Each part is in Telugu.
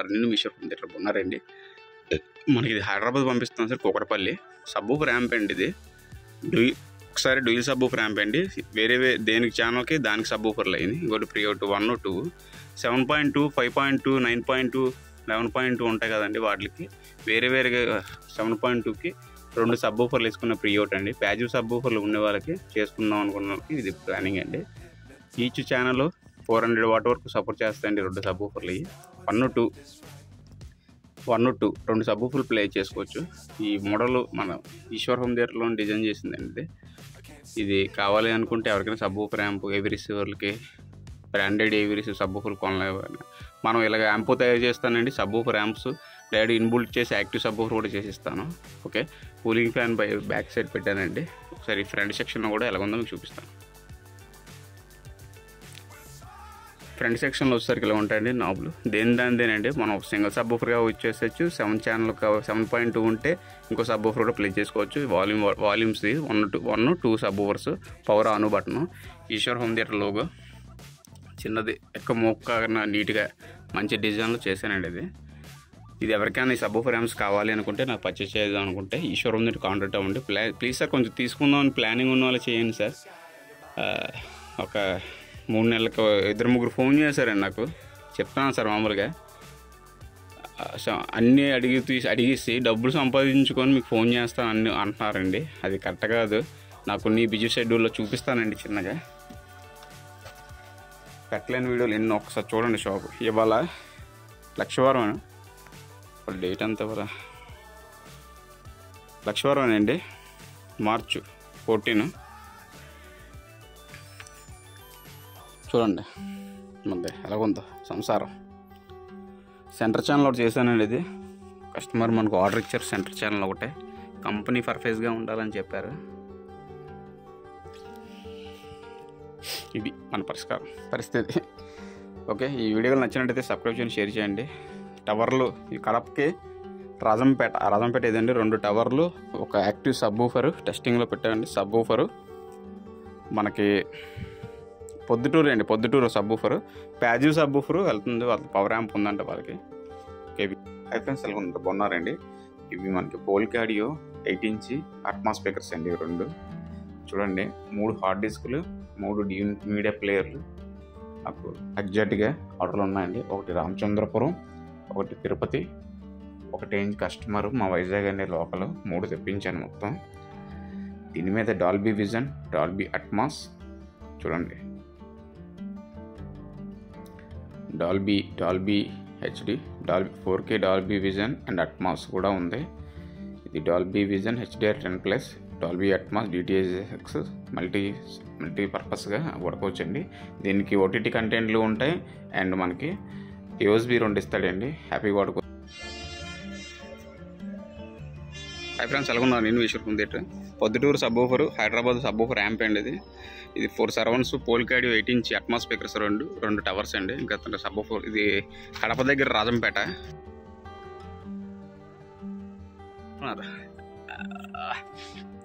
బాగున్నారు. నేను మీ షాప్ దగ్గర ఉన్నారండి. మనకి ఇది హైదరాబాద్ పంపిస్తున్నాం సార్, కూకట్పల్లి. సబ్బూఫర్ ర్యాంప్ అండి ఇది. ఒకసారి డ్యూయల్ సబ్బూఫర్ ర్యాంప్ అండి. వేరే దేనికి ఛానల్కి దానికి సబ్బూఫర్లు అయింది. ఇంకోటి ప్రియోట్ 1, 2, 7.2, 5.2, 9.2, 11.2 ఉంటాయి కదండి. వాటికి వేరేగా 7.2కి 2 సబ్బూఫర్లు వేసుకున్న ప్రియోట్ అండి. ప్యాజివ్ సబ్బూఫర్లు ఉండే వాళ్ళకి చేసుకుందాం అనుకున్న వాళ్ళకి ఇది ప్లానింగ్ అండి. ఈచ్ ఛానల్ 400 వాట్ వరకు సపోర్ట్ చేస్తాయండి 2 సబ్బూఫర్లు. 1, 2 2 సబ్బూఫర్లు ప్లే చేసుకోవచ్చు. ఈ మోడల్ మన ఈశ్వర్ హోమ్ థియేటర్లో డిజైన్ చేసిందండి. ఇది కావాలి అనుకుంటే ఎవరికైనా సబ్బూఫర్ ర్యాంప్ ఏవి రిసీవర్లకి బ్రాండెడ్ ఏవి రిసీవర్ సబ్బూఫర్లు కొనలేవు. మనం ఇలాగ యాంప్ తయారు చేస్తానండి. సబ్బూఫర్ ర్యాంప్స్ డైరెక్ట్ ఇన్బుల్ట్ చేసి యాక్టివ్ సబ్బూఫర్ కూడా చేసిస్తాను. Okay, cooling fan back side పెట్టానండి. ఒకసారి ఫ్రంట్ సెక్షన్లో కూడా ఎలా ఉందో మీకు చూపిస్తాను. ఫ్రంట్ సెక్షన్లో వచ్చేసరికి ఇలా ఉంటాయండి నాబులు. దానిదేనండి. మనం సింగిల్ సబ్బూఫర్గా వచ్చేసచ్చు. 7 ఛానల్ 7.2 ఉంటే ఇంకో సబ్బూఫర్ కూడా ప్లే చేసుకోవచ్చు. Volumes 1, 2 subwoofers, power on button, Eshwar home theatre logo చిన్నది ఎక్కువ మోక్కగా నీట్గా మంచి డిజైన్లో చేశానండి. ఇది ఎవరికైనా ఈ సబ్బూఫర్ ర్యాంప్స్ కావాలి అనుకుంటే నాకు పర్చేస్ చేద్దాం అనుకుంటే ఈశ్వర్ హోమ్ థియేటర్ కాంటాక్ట్ అవ్వండి. ప్లీజ్ సార్ కొంచెం తీసుకుందాం అని ప్లానింగ్ ఉన్న వాళ్ళు చేయండి సార్. ఒక 3 నెలలకు 2-3 ఫోన్ చేశారండి నాకు. చెప్తాను సార్ మామూలుగా అన్నీ అడిగిసి డబ్బులు సంపాదించుకొని మీకు ఫోన్ చేస్తాను అన్నీ అంటున్నారండి. అది కరెక్ట్ కాదు. నాకు నీ బిజీ షెడ్యూల్లో చూపిస్తానండి చిన్నగా. పెట్టలేని వీడియోలు ఎన్నో ఒకసారి చూడండి. షాపు ఇవాళ లక్షవారం, డేట్ అంతా కదా లక్షవారం అండి, మార్చ్ 14. చూడండి ముందే ఎలాగుందో సంసారం. సెంటర్ ఛానల్ ఒకటి చేశానండి. ఇది కస్టమర్ మనకు ఆర్డర్ ఇచ్చారు. సెంటర్ ఛానల్ ఒకటే కంపెనీ పర్ఫెక్ట్గా ఉండాలని చెప్పారు. ఇది మన పరిస్థితి. ఓకే, ఈ వీడియోలు నచ్చినట్టయితే సబ్స్క్రైబ్ చేయండి, షేర్ చేయండి. టవర్లు ఈ కడపకి రాజంపేట ఇదండి. 2 టవర్లు, ఒక యాక్టివ్ సబ్బూఫరు టెస్టింగ్లో పెట్టామండి. సబ్బూఫరు మనకి పొద్దుటూరు సబ్బూఫరు, ప్యాజివ్ సబ్బూఫరు వెళ్తుంది. వాళ్ళకి పవర్ ర్యాంప్ ఉందంట వాళ్ళకి. హై ఫ్రెండ్స్ ఎలా ఉంటారు, బాగున్నారండి. ఇవి మనకి పోల్కి ఆడియో 8 ఇంచ్ అట్మాస్ స్పీకర్స్ అండి. 2 చూడండి, 3 హార్డ్ డిస్కులు, 3 మీడియా ప్లేయర్లు నాకు ఎగ్జాక్ట్గా ఆర్డర్లు ఉన్నాయండి. ఒకటి రామచంద్రపురం, ఒకటి తిరుపతి, ఒకటి కస్టమరు మా వైజాగ్ అనే లోకల్. 3 తెప్పించాను మొత్తం. దీని మీద డాల్బీ విజన్, డాల్బీ అట్మాస్ చూడండి, Dolby HD, 4K Dolby vision and Atmos కూడా ఉంది. ఇది Dolby vision HDR10+, Dolby Atmos DTS:X మల్టీపర్పస్గా వాడుకోవచ్చండి. దీనికి OTT కంటెంట్లు ఉంటాయి అండ్ మనకి USB 2 ఇస్తాడండి. హ్యాపీగా వాడుకో. హై ఫ్రెండ్స్ ఎలా ఉన్నారు, నేను Eshwar home theatre. Proddatur subwoofer, Hyderabad subwoofer ramp అండి. ఇది 4 సరౌండ్స్, పోల్కి audio 8 inch Atmos speakers, 2 towers అండి. ఇంకా సబ్బూఫర్ ఇది కడప దగ్గర రాజంపేట.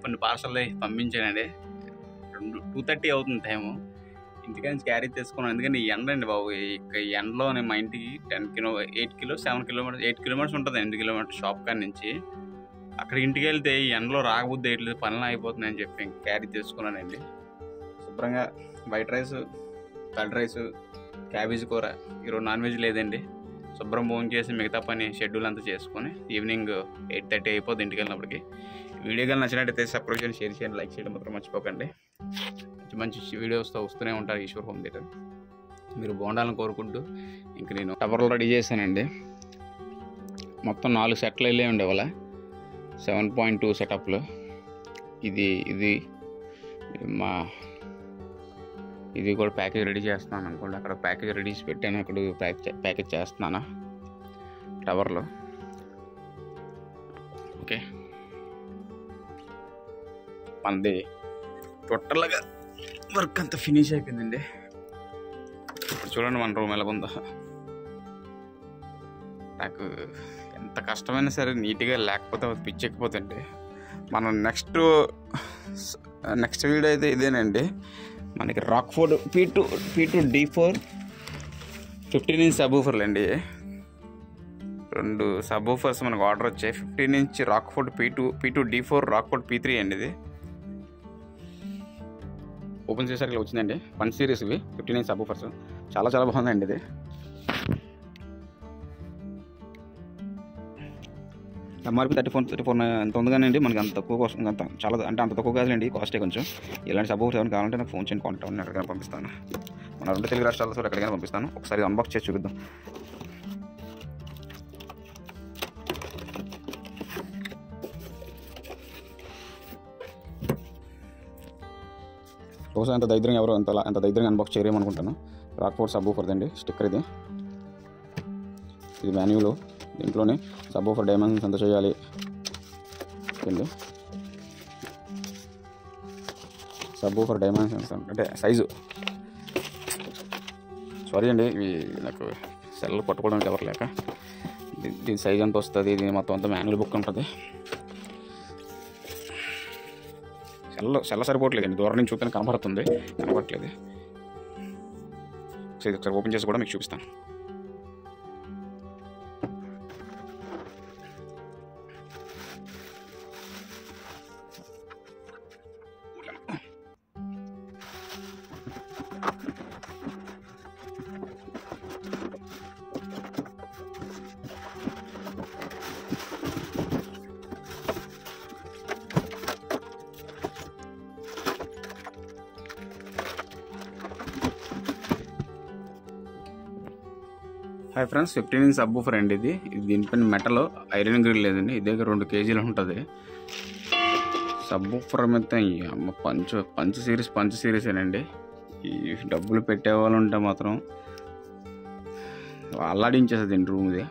కొన్ని పార్సల్ పంపించానండి. 2:30 అవుతుంది టైము. ఇంటికాంచి క్యారీ చేసుకున్నాను. ఎందుకంటే ఈ ఎండ అండి బాబు. ఈ ఎండలోనే మా ఇంటికి 8 కిలోమీటర్స్ ఉంటుంది. 8 కిలోమీటర్స్ షాప్ కాడి నుంచి. అక్కడ ఇంటికి వెళ్తే ఈ ఎండలో రాకపోతే ఎట్లేదు, పనులు అయిపోతున్నాయని చెప్పి క్యారీ చేసుకున్నానండి. శుభ్రంగా white rice, curd rice, cabbage కూర. ఈరోజు నాన్ వెజ్ లేదండి. శుభ్రం భోజనం చేసి మిగతా పని షెడ్యూల్ అంతా చేసుకొని ఈవినింగ్ 8:30 అయిపోతుంది ఇంటికి వెళ్ళినప్పటికి. వీడియో కానీ నచ్చినట్టయితే సబ్స్క్రైబ్ చేయండి, షేర్ చేయండి, లైక్ చేయడం మాత్రం మర్చిపోకండి. మంచి వీడియోస్తో వస్తూనే ఉంటారు ఈశ్వర్ హోమ్ థియేటర్. మీరు బాగుండాలని కోరుకుంటూ ఇంక నేను టవర్లు రెడీ చేశానండి. మొత్తం 4 సెట్లు వెళ్ళే ఉండే వాళ్ళ 7.2 సెటప్లు. ఇది కూడా ప్యాకేజ్ రెడీ చేస్తున్నాను అనుకోండి. అక్కడ ప్యాకేజ్ రెడీ చేసి పెట్టాను. అక్కడ ప్యాకేజ్ చేస్తున్నాను టవర్లో. ఓకే, మనది టోటల్గా వర్క్ అంతా ఫినిష్ అయిపోయిందండి. ఇప్పుడు చూడండి మన రూమ్ ఎలాగుందో. నాకు ఎంత కష్టమైనా సరే నీట్గా లేకపోతే పిచ్చెక్కిపోతుంటే మనం నెక్స్ట్ వీడియో అయితే ఇదేనండి. మనకి రాక్ఫోర్డ్ P2 D4 15 ఇంచ్ సబ్బూఫర్లు అండి. 2 సబ్ ఊఫర్స్ మనకు ఆర్డర్ వచ్చాయి. 15 inch Rockford P2 D4 Rockford P3 అండి. ఇది ఓపెన్ చేసేసరికి వచ్చిందండి. 1 సిరీస్ ఇవి 15 ఇంచ్ సబ్ ఊఫర్స్. చాలా బాగుందండి. ఇది ఎంఆర్పి 34 ఎంత ఉంది కానీ అండి, మనకి అంత తక్కువ కోసం అంత చాలా అంటే అంత తక్కువ కాదులేండి, కాస్టే కొంచెం. ఇలాంటి సబ్ ఊఫర్స్ ఏమైనా కావాలంటే నాకు ఫోన్ చేయండి, కాంటాక్ట్ అవ్వండి, ఎక్కడికైనా పంపిస్తాను. మన 2 తెలుగు రాష్ట్రాల్లో కూడా ఎక్కడికైనా పంపిస్తాను. ఒకసారి అన్బాక్స్ చేసి చూపిద్దాం. బహుశా అంత దరిద్రంగా ఎవరో అంత దరిద్రంగా అన్బాక్స్ చేయరేమనుకుంటాను. రాక్ఫోర్డ్ సబ్ ఊఫర్ అండి, స్టిక్కర్ ఇది మాన్యువల్. దీంట్లోనే సబ్ ఊఫర్ డైమెన్షన్స్ ఎంత చేయాలి అండి, సబ్ ఊఫర్ డైమెన్షన్స్ అంటే సైజు. సారీ అండి, ఇవి నాకు సెల్ పట్టుకోవడానికి ఎవరు లేక. దీని సైజ్ ఎంత వస్తుంది, దీని మొత్తం అంతా మాన్యువల్ బుక్ ఉంటుంది. సెల్ల సరిపోవట్లేదండి, దూరం నుంచి చూస్తే కనబడట్లేదు. ఒకసారి ఓపెన్ చేసి కూడా మీకు చూపిస్తాను. Hi friends, 15 inch sub woofer అండి. ఇది దీనిపైన మెటల్ ఐరన్ గ్రిల్ లేదండి. ఇది దగ్గర 2 కేజీలు ఉంటుంది. సబ్ ఊఫర్ మీద పంచ్ సిరీస్ అండి. ఈ డబ్బులు పెట్టేవాళ్ళు ఉంటే మాత్రం అల్లాడించేస్తుంది అండి రూమ్. ఇది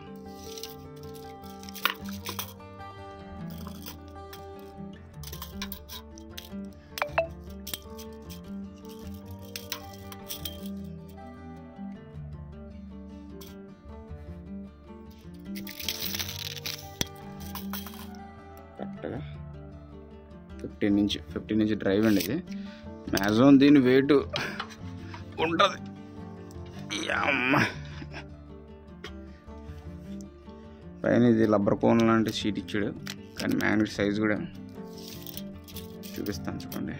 కరెక్ట్గా 15 ఇంచ్ డ్రైవ్ అండి. ఇది మ్యాక్సిమం దీని వెయిట్ ఉంటుంది. పైన ఇది రబ్బర్ కోన్ లాంటి షీట్ ఇచ్చాడు, కానీ మ్యాగ్నెట్ సైజ్ కూడా చూపిస్తాను చూడండి.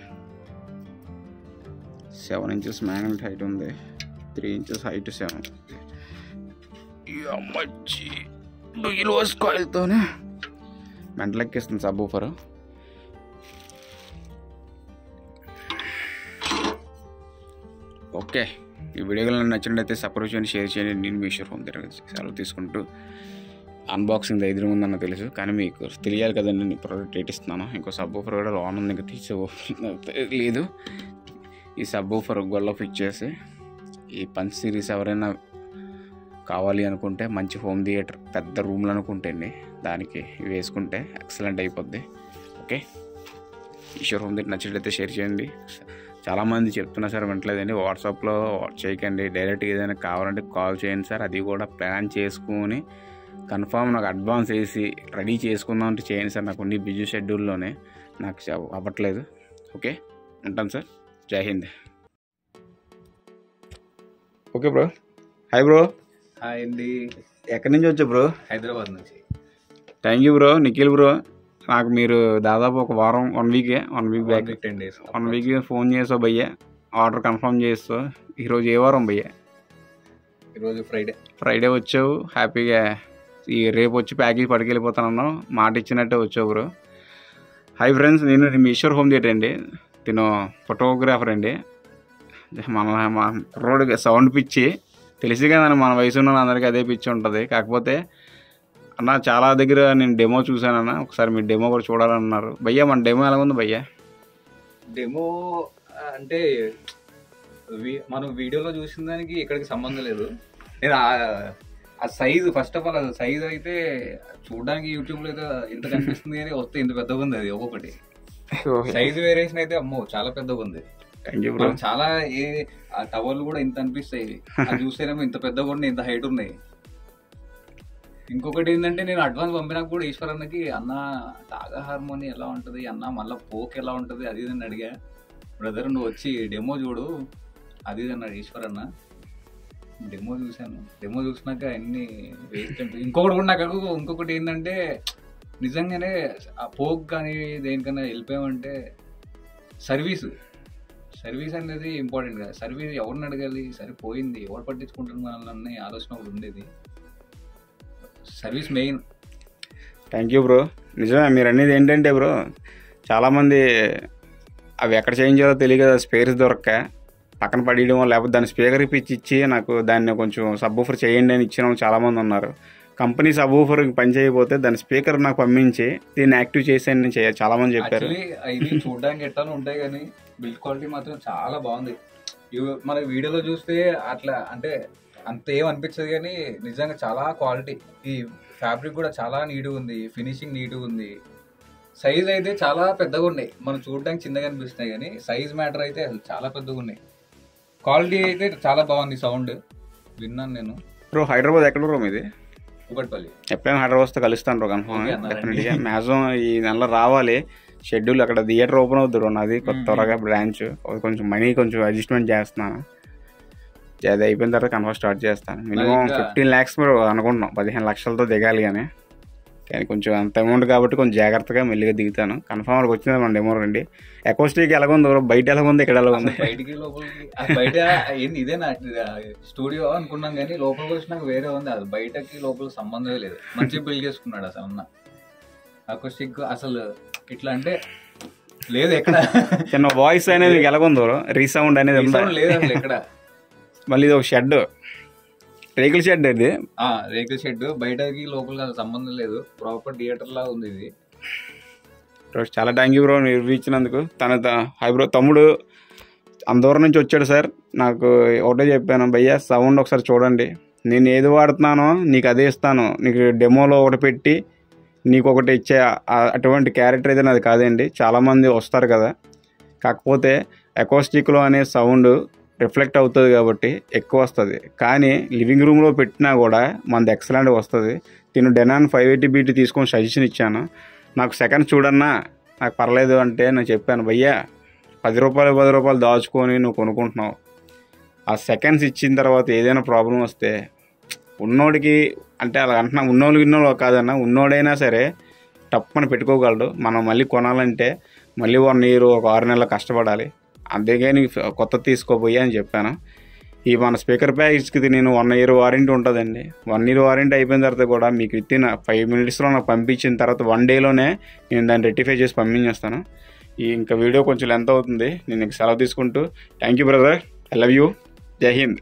7 ఇంచెస్ మ్యాగ్నెట్ హైట్ ఉంది, 3 ఇంచెస్ హైట్ 7. మంచి డొయిలోస్ కాయిల్తోనే మెంటల్ ఎక్కిస్తుంది సబ్ ఊఫర్. ఓకే, ఈ వీడియో నచ్చినట్లయితే సబ్స్క్రైబ్ చేయండి, షేర్ చేయండి. నేను మీ ఈశ్వర్ హోమ్ థియేటర్ సెలవు తీసుకుంటూ, అన్బాక్సింగ్ ధైర్యం ఉందన్న తెలుసు, కానీ మీకు తెలియాలి కదండి నేను ప్రోడక్ట్ రేట్ ఇస్తున్నాను. ఇంకో సబ్ ఊఫర్ కూడా లోన్ ఉంది, ఇంకా లేదు. ఈ సబ్ ఊఫర్ గొల్ల ఫిట్ చేసి ఈ పంచ్ సిరీస్ ఎవరైనా కావాలి అనుకుంటే, మంచి హోమ్ థియేటర్ పెద్ద రూమ్లు అనుకుంటే అండి, దానికి వేసుకుంటే ఎక్సలెంట్ అయిపోద్ది. ఓకే, ఈశ్వర్ హోమ్ థియేటర్ నచ్చినట్లయితే షేర్ చేయండి. చాలామంది చెప్తున్నా సార్ వింటలేదండి. వాట్సాప్లో చేయకండి, డైరెక్ట్గా ఏదైనా కావాలంటే కాల్ చేయండి సార్. అది కూడా ప్లాన్ చేసుకుని కన్ఫామ్ నాకు అడ్వాన్స్ వేసి రెడీ చేసుకుందాం అంటే చేయండి సార్. నాకు బిజీ షెడ్యూల్లోనే నాకు అవ్వట్లేదు. ఓకే, ఉంటాను సార్. జై Hind. Okay bro. Hi bro. Hi అండి. ఎక్కడి నుంచి వచ్చా బ్రో? హైదరాబాద్ నుంచి. Thank you bro. Nikhil bro, నాకు మీరు దాదాపు ఒక వారం 1 week back 10 days 1 week phone చేసావు భయ్య, ఆర్డర్ కన్ఫర్మ్ చేస్తావు. ఈరోజు ఏ వారం భయ్య? ఈరోజు ఫ్రైడే వచ్చావు. హ్యాపీగా రేపు వచ్చి ప్యాకేజ్ పట్టుకెళ్ళిపోతానన్నావు, మాట ఇచ్చినట్టే వచ్చావు బ్రో. హాయ్ ఫ్రెండ్స్, నేను మీ ఈశ్వర్ హోమ్ థియేటర్ అండి. తిను ఫోటోగ్రాఫర్ అండి. మా రోడ్డు సౌండ్ పిచ్చి తెలిసి కదా, మన వయసు ఉన్న అందరికీ అదే పిచ్చి ఉంటుంది. కాకపోతే అన్న చాలా దగ్గర నేను డెమో చూశానన్న, ఒకసారి మీ డెమో కూడా చూడాలన్నారు భయ్యా. మన డెమో ఎలా ఉంది భయ్యా? డెమో అంటే మనం వీడియోలో చూసిన దానికి ఇక్కడికి సంబంధం లేదు. నేను ఆ size, first of all size అయితే చూడడానికి యూట్యూబ్లో అయితే ఇంత కనిపిస్తుంది, కానీ వస్తే ఇంత పెద్దగా ఉంది. అది ఒక్కొక్కటి సైజు వేరియేషన్ అయితే అమ్మో చాలా పెద్దగా ఉంది. చాలా టవర్లు కూడా ఇంత అనిపిస్తాయి, అది చూస్తేనేమో ఇంత పెద్దగా ఉన్నాయి, ఇంత హైట్ ఉన్నాయి. ఇంకొకటి ఏంటంటే, నేను అడ్వాన్స్ పంపినాక కూడా ఈశ్వర్ అన్నకి, అన్న తాగా హార్మోని ఎలా ఉంటుంది అన్న, మళ్ళీ పోక్ ఎలా ఉంటుంది అది ఇది అని అడిగా. బ్రదర్ నువ్వు వచ్చి డెమో చూడు అది ఇది అన్నాడు ఈశ్వర్ అన్న. డెమో చూసాను. డెమో చూసినాక అన్ని వేస్ట్ అంటే ఇంకొకటి కూడా నాకు ఇంకొకటి ఏంటంటే నిజంగానే ఆ పోక్ కానీ దేనికన్నా వెళ్ళిపోయామంటే సర్వీస్ అనేది ఇంపార్టెంట్ కదా. సర్వీస్ ఎవరిని అడగాలి, సరిపోయింది ఎవరు పట్టించుకుంటున్నారని ఆలోచన ఒకటి ఉండేది. Service main. Thank you bro. నిజమే మీరు అనేది ఏంటంటే బ్రో, చాలామంది అవి ఎక్కడ చేంజ్ చేయాలో తెలియదు కదా, స్పేర్స్ దొరక్క పక్కన పడేయడం, లేకపోతే దాన్ని స్పీకర్ ఇచ్చి నాకు దాన్ని కొంచెం సబ్బూఫర్ చేయండి అని ఇచ్చిన చాలామంది ఉన్నారు. కంపెనీ సబ్బూఫర్ పని చేయకపోతే దాని స్పీకర్ నాకు పంపించి దీన్ని యాక్టివ్ చేసేయండి చాలామంది చెప్పారు. ఇది చూడడానికి ఎట్లా ఉంటాయి కానీ బిల్డ్ క్వాలిటీ మాత్రం చాలా బాగుంది. మన వీడియోలో చూస్తే అట్లా అంటే అంత ఏం అనిపించదు కానీ నిజంగా చాలా క్వాలిటీ. ఈ ఫ్యాబ్రిక్ కూడా చాలా నీట్గా ఉంది, ఫినిషింగ్ నీట్గా ఉంది. సైజ్ అయితే చాలా పెద్దగా ఉన్నాయి, మనం చూడడానికి చిన్నగా అనిపిస్తున్నాయి కానీ సైజ్ మ్యాటర్ అయితే అసలు చాలా పెద్దగా ఉన్నాయి. క్వాలిటీ అయితే చాలా బాగుంది. సౌండ్ విన్నాను నేను. బ్రో హైదరాబాద్ ఎక్కడ బ్రో మీది? కూకట్పల్లి. ఎప్పుడైనా హైదరాబాద్తో కలుస్తాను బ్రో కన్ఫర్మ్ డెఫినెట్గా. మ్యాక్సిమం ఈ నెలలో రావాలి. షెడ్యూల్ అక్కడ థియేటర్ ఓపెన్ అవుతుంది నాది త్వరగా బ్రాంచ్. కొంచెం మనీ కొంచెం అడ్జస్ట్మెంట్ చేస్తున్నాను, అది అయిపోయిన తర్వాత కన్ఫర్మ్ స్టార్ట్ చేస్తాను. మినిమం 15 lakhs అనుకుంటున్నాం, 15 లక్షలతో దిగాలి. కానీ కొంచెం అంత అమౌంట్ కాబట్టి కొంచెం జాగ్రత్తగా మెల్లిగా దిగుతాను. కన్ఫర్మ్ వరకు వచ్చింది మన డెమో రండి. అకోస్టిక్ ఎలాగుంది, బయట ఎలాగుంది, ఇక్కడ ఎలాగుంది? బయటికి లోపలికి బయట ఏంది ఇదేనా స్టూడియో అనుకున్నాం కానీ లోపలికి వచ్చినాక వేరే ఉంది. అది బయటకి లోపల సంబంధమే లేదు. మంచిగా బిల్డ్ చేసుకున్నాడు అసలు అన్న. అకోస్టిక్ అసలు ఇట్లా అంటే లేదు ఎక్కడ. చిన్న వాయిస్ అనేది ఎలాగుందో, రీసౌండ్ అనేది లేదు అసలు ఎక్కడ. మళ్ళీ ఇది ఒక షెడ్, రేకుల షెడ్. ఇది రేకుల షెడ్, బయటకి లోపలికి అసలు సంబంధం లేదు. ప్రాపర్ థియేటర్ లా ఉంది ఇది. చాలా థ్యాంక్ యూ బ్రో మీరు ఇచ్చినందుకు. బ్రో తమ్ముడు అంత దూరం నుంచి వచ్చాడు సార్. నాకు ఒకటే చెప్పాను, భయ్యా సౌండ్ ఒకసారి చూడండి, నేను ఏది వాడుతున్నానో నీకు అదే ఇస్తాను, నీకు డెమోలో ఒకటి పెట్టి నీకు ఒకటి ఇచ్చే అటువంటి క్యారెక్టర్ అయితే నాది కాదండి. చాలామంది వస్తారు కదా, కాకపోతే అకోస్టిక్లో అనే సౌండ్ రిఫ్లెక్ట్ అవుతుంది కాబట్టి ఎక్కువ వస్తుంది. కానీ లివింగ్ రూమ్లో పెట్టినా కూడా మనది ఎక్సలెంట్గా వస్తుంది. నేను డెనాన్ 580BT తీసుకొని సజెషన్ ఇచ్చాను. నాకు సెకండ్స్ చూడన్నా నాకు పర్లేదు అంటే నేను చెప్పాను, భయ్యా 10 రూపాయలు దాచుకొని నువ్వు కొనుక్కుంటున్నావు, ఆ సెకండ్స్ ఇచ్చిన తర్వాత ఏదైనా ప్రాబ్లం వస్తే ఉన్నోడికి అంటే అలా అంటున్నా, ఉన్నోళ్ళు కాదన్నా, ఉన్నోడైనా సరే తప్పని పెట్టుకోగలడు. మనం మళ్ళీ కొనాలంటే మళ్ళీ 1 year ఒక 6 నెలలు కష్టపడాలి. అంతేగాని కొత్త తీసుకోపోయి అని చెప్పాను. ఈ మన స్పీకర్ ప్యాకేజ్కి నేను 1 year వారంటీ ఉంటుందండి. 1 year వారంటీ అయిపోయిన తర్వాత కూడా మీకు వితిన్ 5 minutesలో నాకు పంపించిన తర్వాత 1 dayలోనే నేను దాన్ని రెక్టిఫై చేసి పంపించేస్తాను. ఇంకా వీడియో కొంచెం లెంత్ అవుతుంది, నేను సెలవు తీసుకుంటూ thank you brother, I love you, జై హింద్.